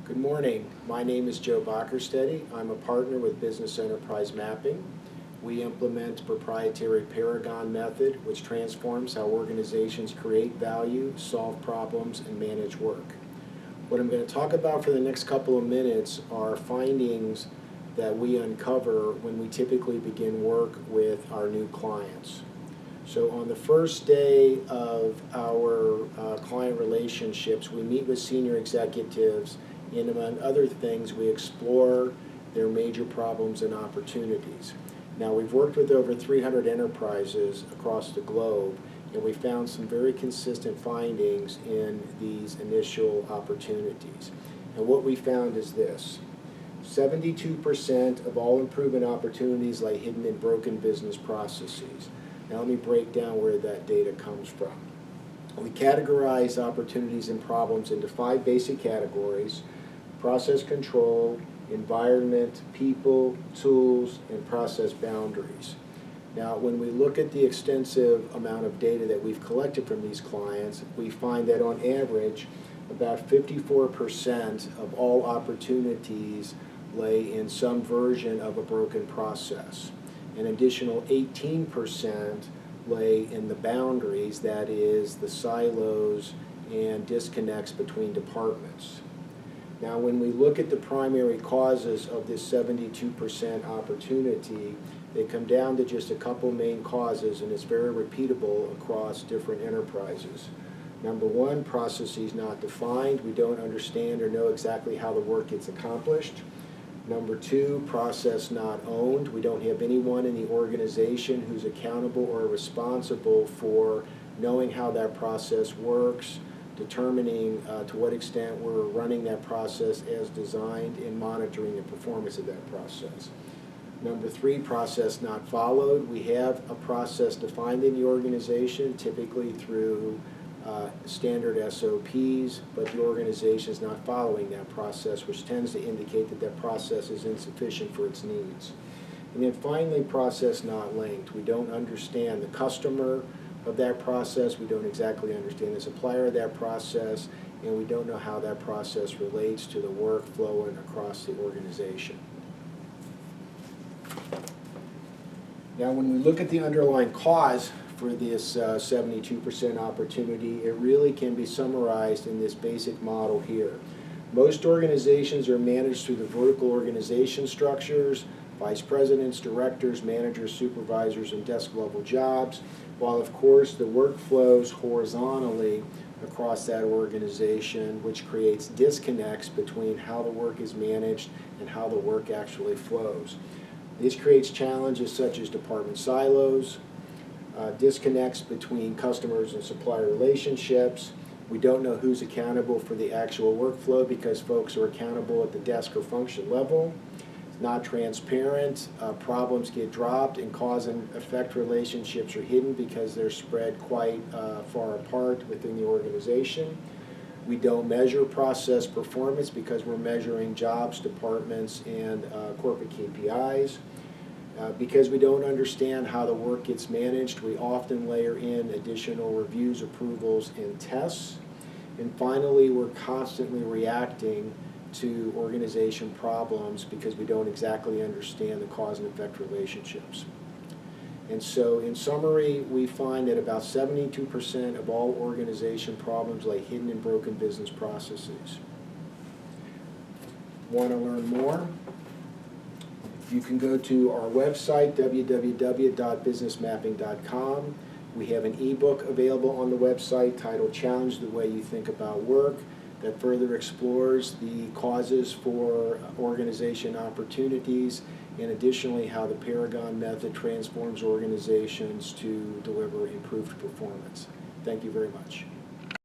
Good morning. My name is Joe Bockersteady. I'm a partner with Business Enterprise Mapping. We implement proprietary Perigon Method, which transforms how organizations create value, solve problems, and manage work. What I'm going to talk about for the next couple of minutes are findings that we uncover when we typically begin work with our new clients. So on the first day of our client relationships, we meet with senior executives, and among other things, we explore their major problems and opportunities. Now, we've worked with over 300 enterprises across the globe, and we found some very consistent findings in these initial opportunities. And what we found is this: 72% of all improvement opportunities lie hidden in broken business processes. Now let me break down where that data comes from. We categorize opportunities and problems into 5 basic categories: process control, environment, people, tools, and process boundaries. Now, when we look at the extensive amount of data that we've collected from these clients, we find that on average, about 54% of all opportunities lay in some version of a broken process. An additional 18% lay in the boundaries, that is, the silos and disconnects between departments. Now, when we look at the primary causes of this 72% opportunity, they come down to just a couple main causes, and it's very repeatable across different enterprises. Number one, processes not defined. We don't understand or know exactly how the work gets accomplished. Number two, process not owned. We don't have anyone in the organization who's accountable or responsible for knowing how that process works, determining to what extent we're running that process as designed, and monitoring the performance of that process. Number three, process not followed. We have a process defined in the organization, typically through standard SOPs, but the organization is not following that process, which tends to indicate that that process is insufficient for its needs. And then finally, process not linked. We don't understand the customer of that process, we don't exactly understand the supplier of that process, and we don't know how that process relates to the workflow and across the organization. Now, when we look at the underlying cause for this 72% opportunity, it really can be summarized in this basic model here. Most organizations are managed through the vertical organization structures: vice presidents, directors, managers, supervisors, and desk-level jobs, while of course the work flows horizontally across that organization, which creates disconnects between how the work is managed and how the work actually flows. This creates challenges such as department silos, disconnects between customers and supplier relationships. We don't know who's accountable for the actual workflow because folks are accountable at the desk or function level. It's not transparent. Problems get dropped, and cause and effect relationships are hidden because they're spread quite far apart within the organization. We don't measure process performance because we're measuring jobs, departments, and corporate KPIs. Because we don't understand how the work gets managed, we often layer in additional reviews, approvals, and tests. And finally, we're constantly reacting to organization problems because we don't exactly understand the cause and effect relationships. And so, in summary, we find that about 72% of all organization problems lay hidden in broken business processes. Want to learn more? You can go to our website, www.businessmapping.com. We have an ebook available on the website titled "Challenge the Way You Think About Work" that further explores the causes for organization opportunities, and additionally how the Perigon Method transforms organizations to deliver improved performance. Thank you very much.